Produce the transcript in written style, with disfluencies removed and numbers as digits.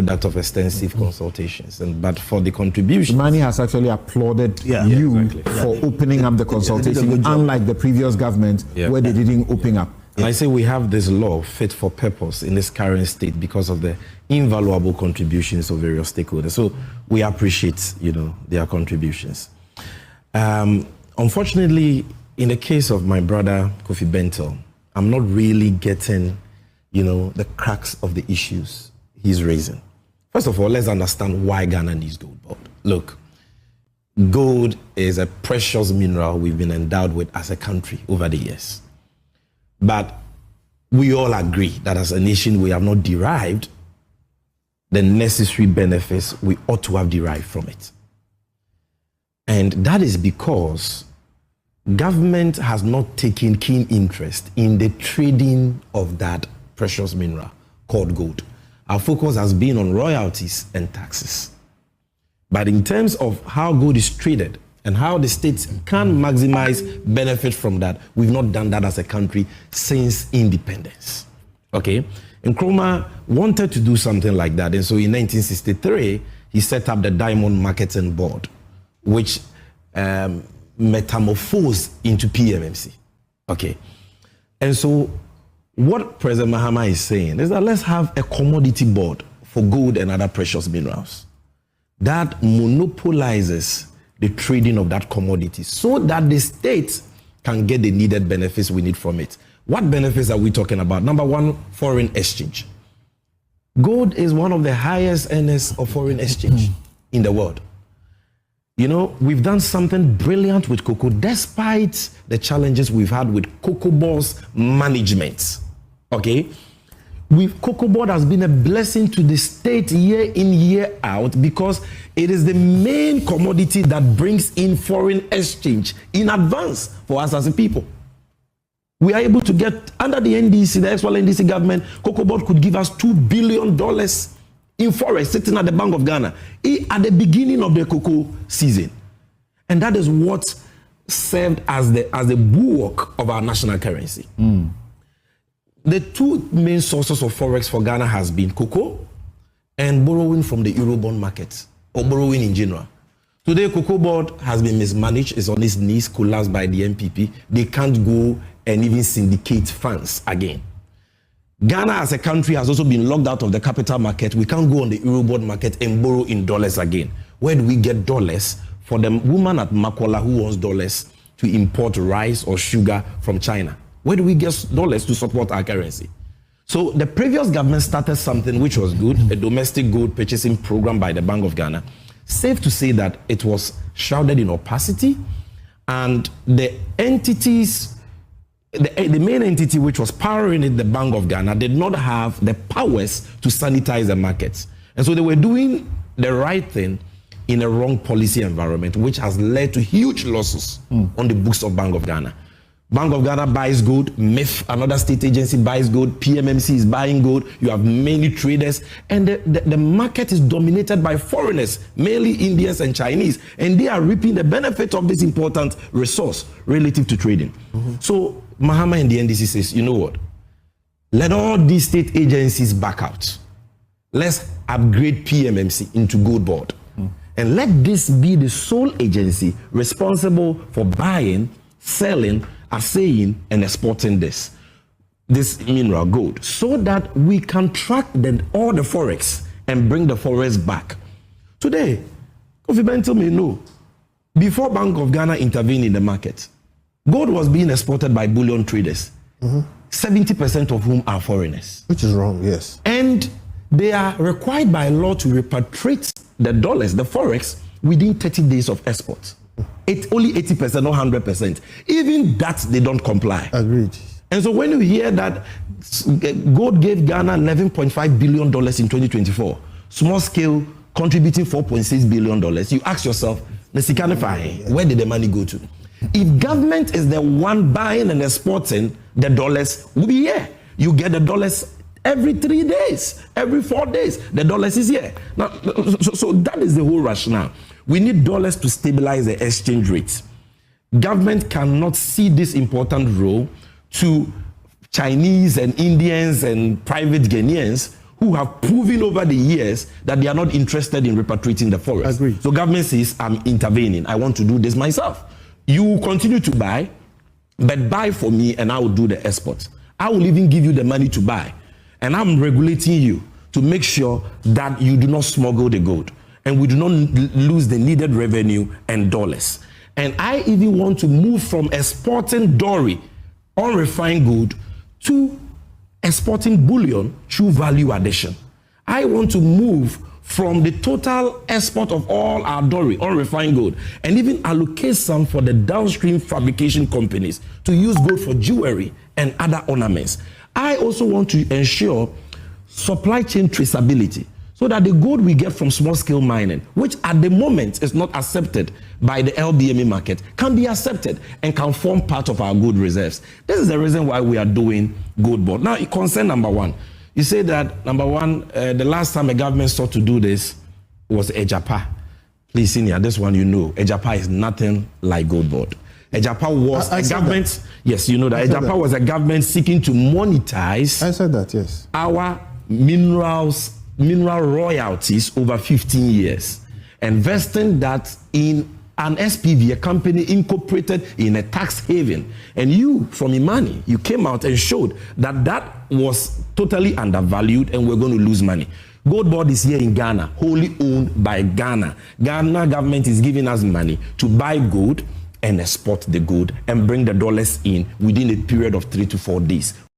product of extensive consultations. But for the contribution, Mani has actually applauded you for opening up the consultation, unlike the previous government where they didn't open up. And I say we have this law fit for purpose in this current state because of the invaluable contributions of various stakeholders. So we appreciate, their contributions. Unfortunately, in the case of my brother Kofi Bentil, I'm not really getting, the crux of the issues he's raising. First of all, let's understand why Ghana needs GOLDBOD. Look, gold is a precious mineral we've been endowed with as a country over the years. But we all agree that as a nation, we have not derived the necessary benefits we ought to have derived from it. And that is because government has not taken keen interest in the trading of that precious mineral called gold. Our focus has been on royalties and taxes. But in terms of how gold is traded and how the states can maximize benefit from that, we've not done that as a country since independence. Okay? Nkrumah wanted to do something like that. And so in 1963, he set up the Diamond Marketing Board, which metamorphosed into PMMC. Okay? And so what President Mahama is saying is that let's have a commodity board for gold and other precious minerals that monopolizes the trading of that commodity so that the state can get the needed benefits we need from it. What benefits are we talking about? Number one, foreign exchange. Gold is one of the highest earners of foreign exchange in the world. We've done something brilliant with cocoa, despite the challenges we've had with Cocoa Board's management. Okay? Cocoa Board has been a blessing to the state year in, year out, because it is the main commodity that brings in foreign exchange in advance for us as a people. We are able to get, under the NDC, the actual NDC government, Cocoa Board could give us $2 billion in forex sitting at the Bank of Ghana at the beginning of the cocoa season. And that is what served as the bulwark of our national currency. The two main sources of forex for Ghana has been cocoa and borrowing from the Eurobond market, or borrowing in general. Today, Cocoa Board has been mismanaged, is on its knees, collapsed by the MPP. They can't go and even syndicate funds again. Ghana as a country has also been locked out of the capital market. We can't go on the Eurobond market and borrow in dollars again. Where do we get dollars? For the woman at Makola who wants dollars to import rice or sugar from China. Where do we get dollars to support our currency? So the previous government started something which was good, a domestic gold purchasing program by the Bank of Ghana. Safe to say that it was shrouded in opacity, and the entities, the main entity which was powering it, the Bank of Ghana, did not have the powers to sanitize the markets. And so they were doing the right thing in a wrong policy environment, which has led to huge losses on the books of Bank of Ghana. Bank of Ghana buys gold, MIF, another state agency, buys gold, PMMC is buying gold, you have many traders, and the market is dominated by foreigners, mainly Indians and Chinese, and they are reaping the benefit of this important resource relative to trading. So Mahama and the NDC says, you know what? Let all these state agencies back out. Let's upgrade PMMC into GOLDBOD. And let this be the sole agency responsible for buying, selling, assaying, and exporting this mineral gold, so that we can track all the forex and bring the forex back. Today, Kofi Bentil may know, before Bank of Ghana intervened in the market, gold was being exported by bullion traders, 70% of whom are foreigners. Which is wrong, yes. And they are required by law to repatriate the dollars, the forex, within 30 days of export. It's only 80%, not 100%. Even that, they don't comply. Agreed. And so when you hear that gold gave Ghana $11.5 billion in 2024, small scale contributing $4.6 billion, you ask yourself, where did the money go to? If government is the one buying and exporting, the dollars will be here. You get the dollars every 3 days, every 4 days, the dollars is here. Now, so that is the whole rationale. We need dollars to stabilize the exchange rate. Government cannot see this important role to Chinese and Indians and private Ghanaians who have proven over the years that they are not interested in repatriating the forest. Agreed. So government says, I'm intervening. I want to do this myself. You will continue to buy, but buy for me and I will do the export. I will even give you the money to buy. And I'm regulating you to make sure that you do not smuggle the gold and we do not lose the needed revenue and dollars. And I even want to move from exporting Dory, unrefined gold, to exporting bullion through value addition. I want to move from the total export of all our Dory, unrefined gold, and even allocate some for the downstream fabrication companies to use gold for jewelry and other ornaments. I also want to ensure supply chain traceability so that the gold we get from small-scale mining, which at the moment is not accepted by the LBMA market, can be accepted and can form part of our gold reserves. This is the reason why we are doing GOLDBOD. Now, concern number one. You say that, number one, the last time a government sought to do this was Ejapa. Please, senior, this one you know. Ejapa is nothing like GOLDBOD. Ejapa was a government. That. Yes, you know that. Ejapa was a government seeking to monetize. I said that, yes. Our mineral royalties over 15 years, investing that in an SPV, a company incorporated in a tax haven. And you, from Imani, you came out and showed that that was totally undervalued and we're going to lose money. GOLDBOD is here in Ghana, wholly owned by Ghana. Ghana government is giving us money to buy gold and export the gold and bring the dollars in within a period of 3 to 4 days.